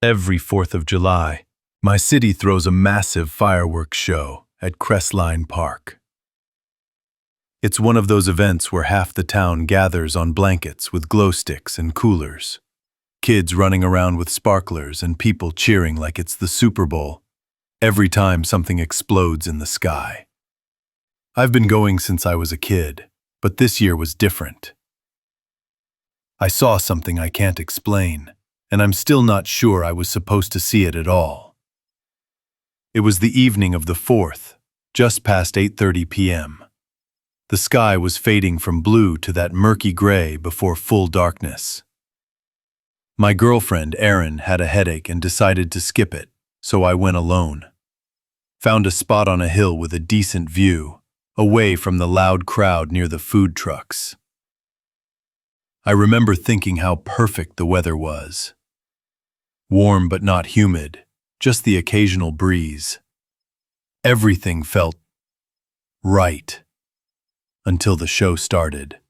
Every 4th of July, my city throws a massive fireworks show at Crestline Park. It's one of those events where half the town gathers on blankets with glow sticks and coolers. Kids running around with sparklers and people cheering like it's the Super Bowl every time something explodes in the sky. I've been going since I was a kid, but this year was different. I saw something I can't explain, and I'm still not sure I was supposed to see it at all. It was the evening of the 4th, just past 8:30 p.m. The sky was fading from blue to that murky gray before full darkness. My girlfriend, Erin, had a headache and decided to skip it, so I went alone. Found a spot on a hill with a decent view, away from the loud crowd near the food trucks. I remember thinking how perfect the weather was. Warm but not humid, just the occasional breeze. Everything felt right until the show started.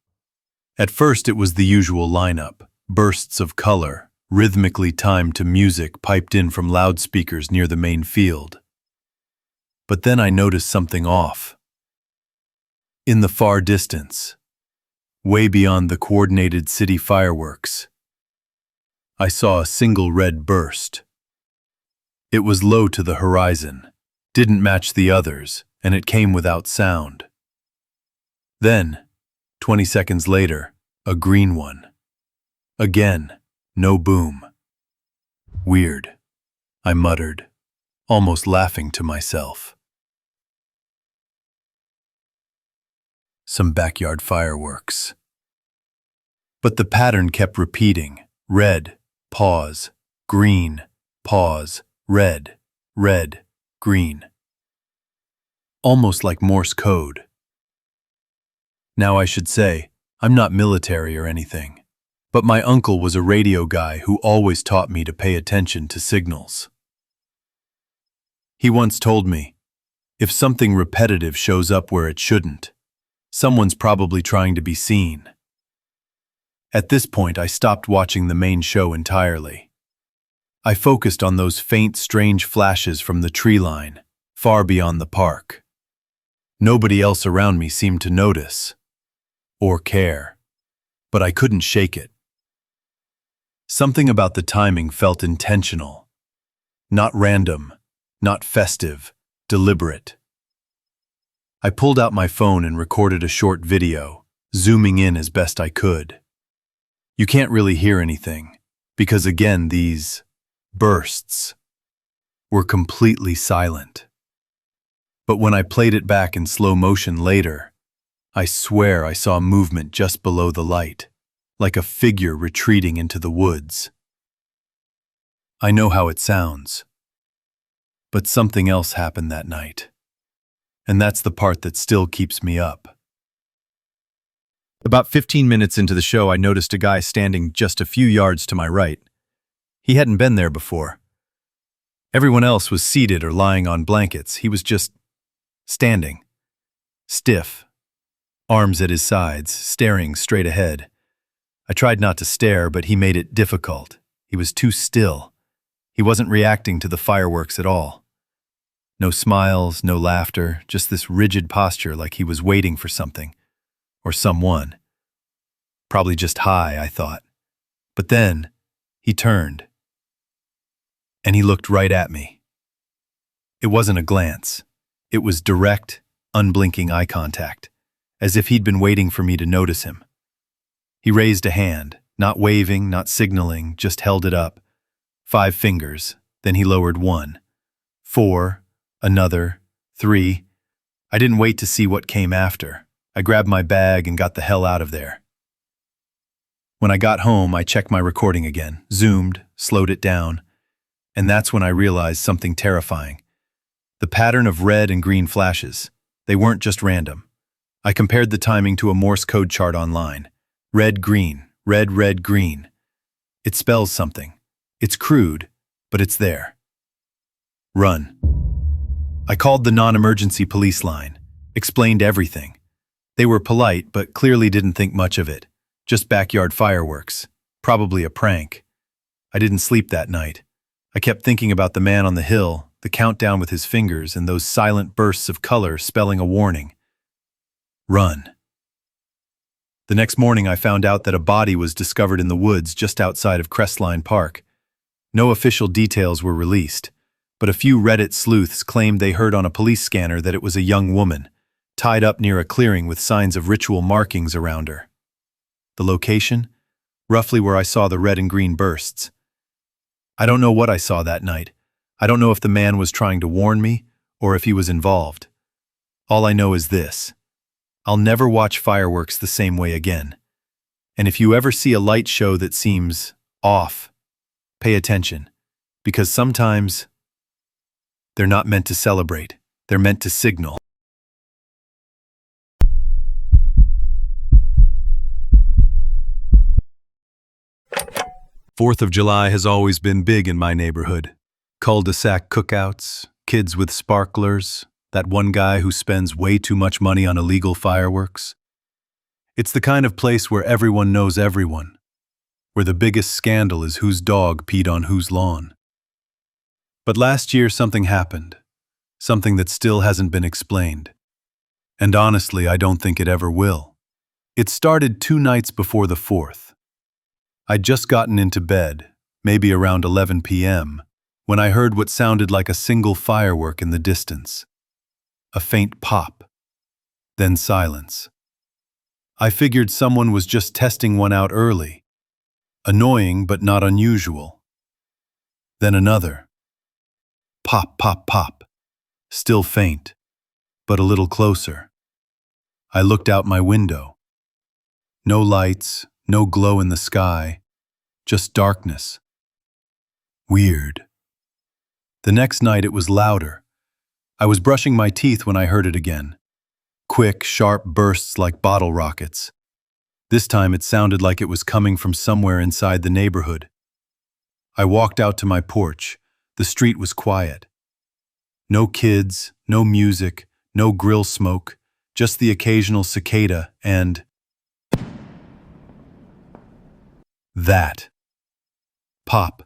At first it was the usual lineup, bursts of color, rhythmically timed to music piped in from loudspeakers near the main field. But then I noticed something off. In the far distance, way beyond the coordinated city fireworks, I saw a single red burst. It was low to the horizon, didn't match the others, and it came without sound. Then, 20 seconds later, a green one. Again, no boom. Weird, I muttered, almost laughing to myself. Some backyard fireworks. But the pattern kept repeating. Red, pause, green, pause, red, red, green. Almost like Morse code. Now I should say, I'm not military or anything, but my uncle was a radio guy who always taught me to pay attention to signals. He once told me, if something repetitive shows up where it shouldn't, someone's probably trying to be seen. At this point, I stopped watching the main show entirely. I focused on those faint, strange flashes from the tree line, far beyond the park. Nobody else around me seemed to notice or care, but I couldn't shake it. Something about the timing felt intentional, not random, not festive, deliberate. I pulled out my phone and recorded a short video, zooming in as best I could. You can't really hear anything, because again, these bursts were completely silent. But when I played it back in slow motion later, I swear I saw movement just below the light, like a figure retreating into the woods. I know how it sounds, but something else happened that night. And that's the part that still keeps me up. About 15 minutes into the show, I noticed a guy standing just a few yards to my right. He hadn't been there before. Everyone else was seated or lying on blankets. He was just standing, stiff, arms at his sides, staring straight ahead. I tried not to stare, but he made it difficult. He was too still. He wasn't reacting to the fireworks at all. No smiles, no laughter, just this rigid posture like he was waiting for something. Or someone. Probably just high, I thought. But then, he turned. And he looked right at me. It wasn't a glance. It was direct, unblinking eye contact, as if he'd been waiting for me to notice him. He raised a hand, not waving, not signaling, just held it up. 5 fingers, then he lowered 1. 4, another, 3. I didn't wait to see what came after. I grabbed my bag and got the hell out of there. When I got home, I checked my recording again, zoomed, slowed it down, and that's when I realized something terrifying. The pattern of red and green flashes, they weren't just random. I compared the timing to a Morse code chart online. Red, green, red, red, green. It spells something. It's crude, but it's there. Run. I called the non-emergency police line, explained everything. They were polite, but clearly didn't think much of it. Just backyard fireworks. Probably a prank. I didn't sleep that night. I kept thinking about the man on the hill, the countdown with his fingers, and those silent bursts of color spelling a warning. Run. The next morning, I found out that a body was discovered in the woods just outside of Crestline Park. No official details were released, but a few Reddit sleuths claimed they heard on a police scanner that it was a young woman, tied up near a clearing with signs of ritual markings around her. The location? Roughly where I saw the red and green bursts. I don't know what I saw that night. I don't know if the man was trying to warn me or if he was involved. All I know is this. I'll never watch fireworks the same way again. And if you ever see a light show that seems off, pay attention, because sometimes they're not meant to celebrate. They're meant to signal. 4th of July has always been big in my neighborhood. Cul-de-sac cookouts, kids with sparklers, that one guy who spends way too much money on illegal fireworks. It's the kind of place where everyone knows everyone, where the biggest scandal is whose dog peed on whose lawn. But last year something happened, something that still hasn't been explained. And honestly, I don't think it ever will. It started 2 nights before the 4th. I'd just gotten into bed, maybe around 11 p.m., when I heard what sounded like a single firework in the distance. A faint pop, then silence. I figured someone was just testing one out early. Annoying, but not unusual. Then another. Pop, pop, pop. Still faint, but a little closer. I looked out my window. No lights, no glow in the sky, just darkness. Weird. The next night it was louder. I was brushing my teeth when I heard it again. Quick, sharp bursts like bottle rockets. This time it sounded like it was coming from somewhere inside the neighborhood. I walked out to my porch. The street was quiet. No kids, no music, no grill smoke, just the occasional cicada and that. Pop,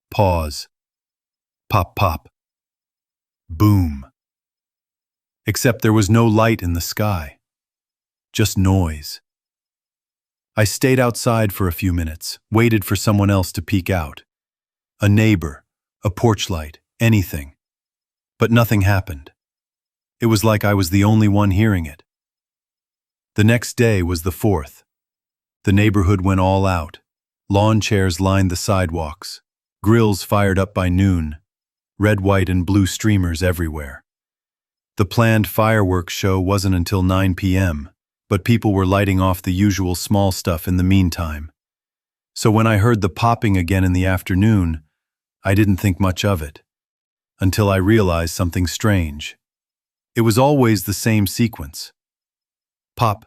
pause, pop, pop, boom. Except there was no light in the sky, just noise. I stayed outside for a few minutes, waited for someone else to peek out. A neighbor, a porch light, anything. But nothing happened. It was like I was the only one hearing it. The next day was the 4th. The neighborhood went all out. Lawn chairs lined the sidewalks. Grills fired up by noon. Red, white, and blue streamers everywhere. The planned fireworks show wasn't until 9 p.m., but people were lighting off the usual small stuff in the meantime. So when I heard the popping again in the afternoon, I didn't think much of it, until I realized something strange. It was always the same sequence. Pop,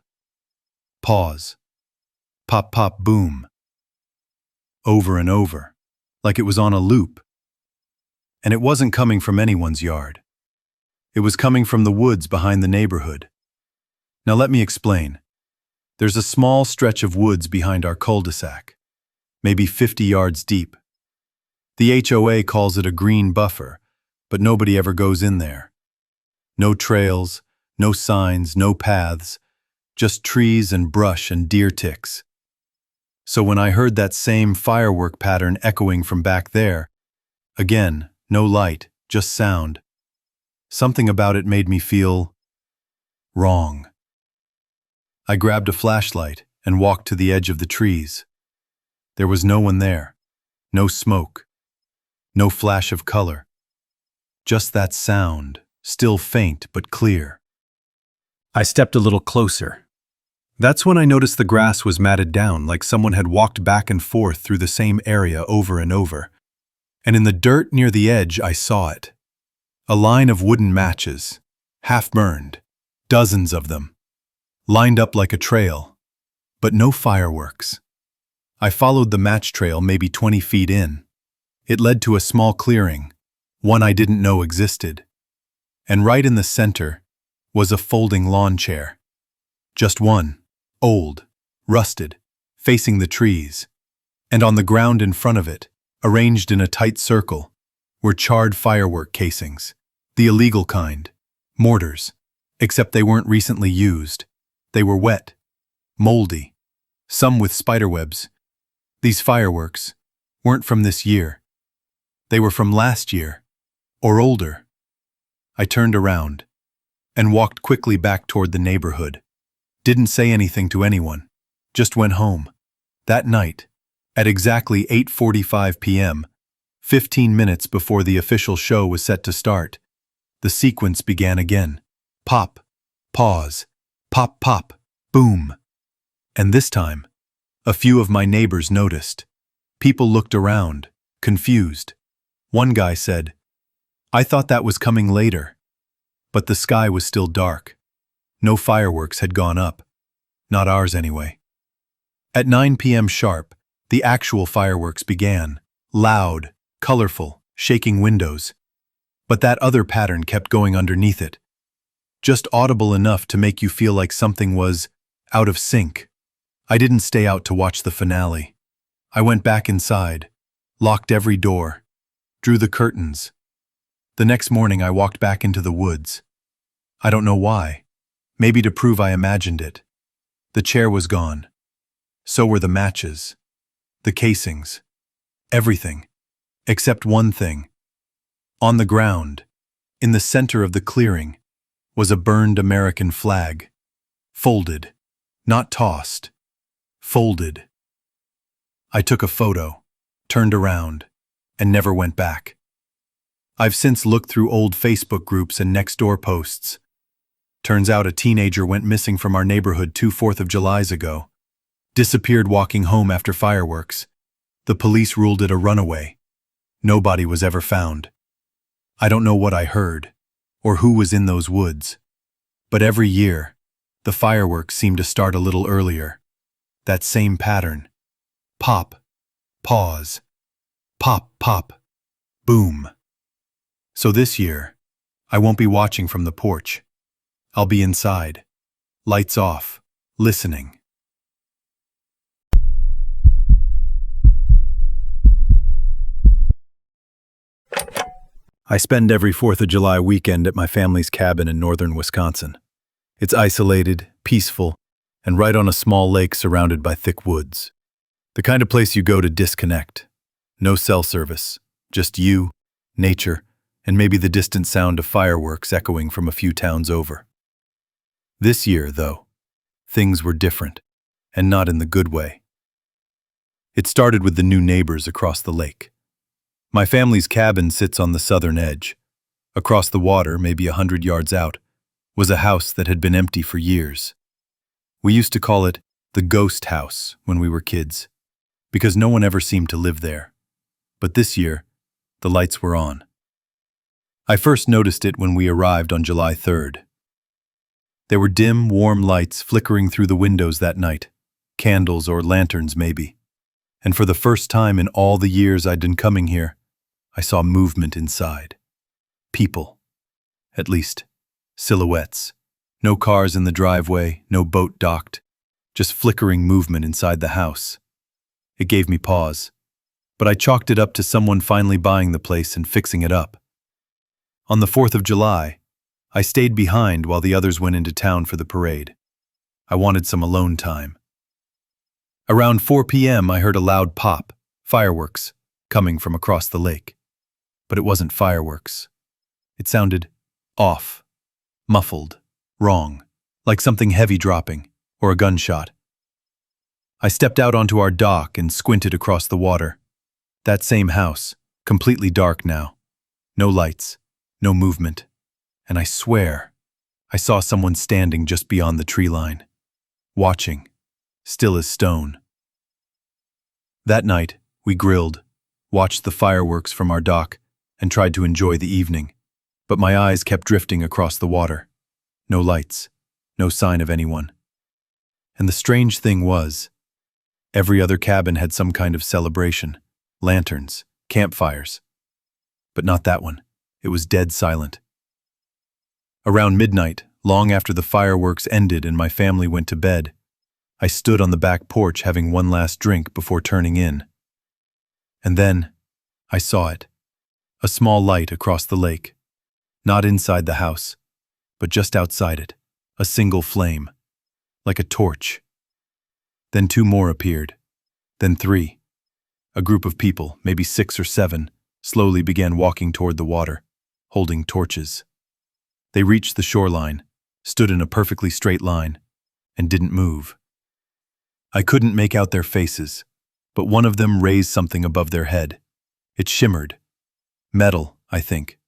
pause, pop, pop, boom. Over and over, like it was on a loop. And it wasn't coming from anyone's yard. It was coming from the woods behind the neighborhood. Now let me explain. There's a small stretch of woods behind our cul-de-sac, maybe 50 yards deep. The HOA calls it a green buffer, but nobody ever goes in there. No trails, no signs, no paths, just trees and brush and deer ticks. So when I heard that same firework pattern echoing from back there, again, no light, just sound, something about it made me feel wrong. I grabbed a flashlight and walked to the edge of the trees. There was no one there, no smoke, no flash of color. Just that sound, still faint but clear. I stepped a little closer. That's when I noticed the grass was matted down, like someone had walked back and forth through the same area over and over. And in the dirt near the edge, I saw it. A line of wooden matches, half burned, dozens of them, lined up like a trail, but no fireworks. I followed the match trail maybe 20 feet in. It led to a small clearing, one I didn't know existed. And right in the center was a folding lawn chair. Just one, old, rusted, facing the trees. And on the ground in front of it, arranged in a tight circle, were charred firework casings, the illegal kind, mortars, except they weren't recently used. They were wet, moldy, some with spiderwebs. These fireworks weren't from this year. They were from last year, or older. I turned around and walked quickly back toward the neighborhood. Didn't say anything to anyone, just went home. That night, at exactly 8:45 p.m., 15 minutes before the official show was set to start, the sequence began again. Pop, pause, pop, pop, boom. And this time, a few of my neighbors noticed. People looked around, confused. One guy said, "I thought that was coming later." But the sky was still dark. No fireworks had gone up. Not ours anyway. At 9 p.m. sharp, the actual fireworks began. Loud, colorful, shaking windows. But that other pattern kept going underneath it. Just audible enough to make you feel like something was out of sync. I didn't stay out to watch the finale. I went back inside, locked every door, drew the curtains. The next morning I walked back into the woods. I don't know why. Maybe to prove I imagined it. The chair was gone. So were the matches, the casings, everything, except one thing. On the ground, in the center of the clearing, was a burned American flag. Folded, not tossed. Folded. I took a photo, turned around, and never went back. I've since looked through old Facebook groups and next-door posts. Turns out a teenager went missing from our neighborhood 2 4th of Julys ago. Disappeared walking home after fireworks. The police ruled it a runaway. Nobody was ever found. I don't know what I heard, or who was in those woods. But every year, the fireworks seem to start a little earlier. That same pattern. Pop, pause, pop, pop, boom. So this year, I won't be watching from the porch. I'll be inside, lights off, listening. I spend every 4th of July weekend at my family's cabin in northern Wisconsin. It's isolated, peaceful, and right on a small lake surrounded by thick woods. The kind of place you go to disconnect. No cell service, just you, nature, and maybe the distant sound of fireworks echoing from a few towns over. This year, though, things were different, and not in the good way. It started with the new neighbors across the lake. My family's cabin sits on the southern edge. Across the water, maybe 100 yards out, was a house that had been empty for years. We used to call it the ghost house when we were kids, because no one ever seemed to live there. But this year, the lights were on. I first noticed it when we arrived on July 3rd. There were dim, warm lights flickering through the windows that night, candles or lanterns maybe. And for the first time in all the years I'd been coming here, I saw movement inside. People. At least, silhouettes. No cars in the driveway, no boat docked, just flickering movement inside the house. It gave me pause, but I chalked it up to someone finally buying the place and fixing it up. On the 4th of July, I stayed behind while the others went into town for the parade. I wanted some alone time. Around 4 p.m. I heard a loud pop, fireworks, coming from across the lake. But it wasn't fireworks. It sounded off, muffled, wrong, like something heavy dropping, or a gunshot. I stepped out onto our dock and squinted across the water. That same house, completely dark now. No lights, no movement. And I swear, I saw someone standing just beyond the tree line, watching, still as stone. That night, we grilled, watched the fireworks from our dock, and tried to enjoy the evening. But my eyes kept drifting across the water. No lights, no sign of anyone. And the strange thing was, every other cabin had some kind of celebration, lanterns, campfires. But not that one. It was dead silent. Around midnight, long after the fireworks ended and my family went to bed, I stood on the back porch having one last drink before turning in. And then, I saw it. A small light across the lake. Not inside the house, but just outside it. A single flame, like a torch. Then 2 more appeared. Then 3. A group of people, maybe 6 or 7, slowly began walking toward the water, holding torches. They reached the shoreline, stood in a perfectly straight line, and didn't move. I couldn't make out their faces, but one of them raised something above their head. It shimmered. Metal, I think.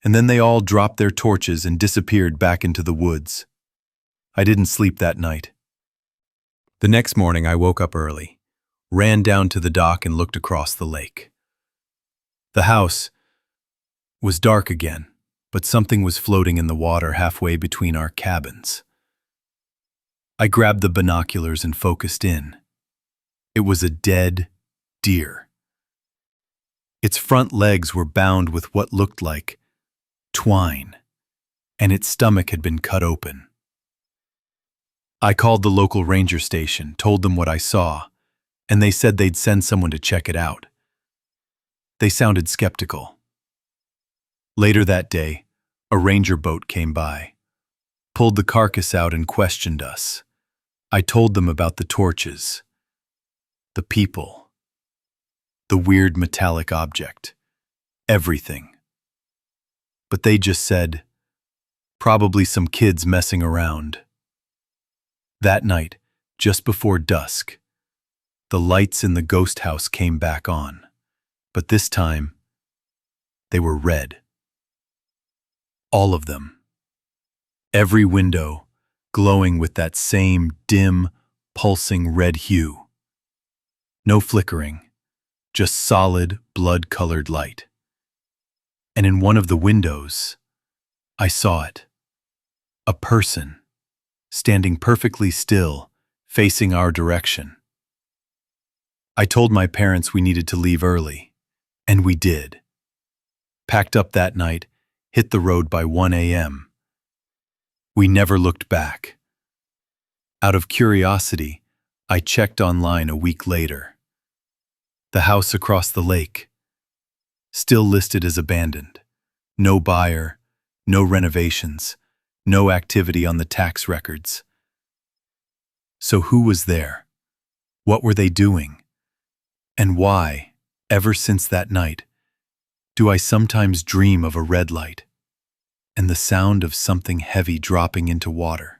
And then they all dropped their torches and disappeared back into the woods. I didn't sleep that night. The next morning I woke up early, ran down to the dock and looked across the lake. The house was dark again, but something was floating in the water halfway between our cabins. I grabbed the binoculars and focused in. It was a dead deer. Its front legs were bound with what looked like twine, and its stomach had been cut open. I called the local ranger station, told them what I saw, and they said they'd send someone to check it out. They sounded skeptical. Later that day, a ranger boat came by, pulled the carcass out and questioned us. I told them about the torches, the people, the weird metallic object, everything. But they just said, probably some kids messing around. That night, just before dusk, the lights in the ghost house came back on, but this time, they were red. All of them. Every window glowing with that same dim, pulsing red hue. No flickering, just solid, blood-colored light. And in one of the windows, I saw it. A person, standing perfectly still, facing our direction. I told my parents we needed to leave early, and we did. Packed up that night, hit the road by 1 a.m. We never looked back. Out of curiosity, I checked online a week later. The house across the lake, still listed as abandoned. No buyer, no renovations, no activity on the tax records. So who was there? What were they doing? And why, ever since that night, do I sometimes dream of a red light and the sound of something heavy dropping into water?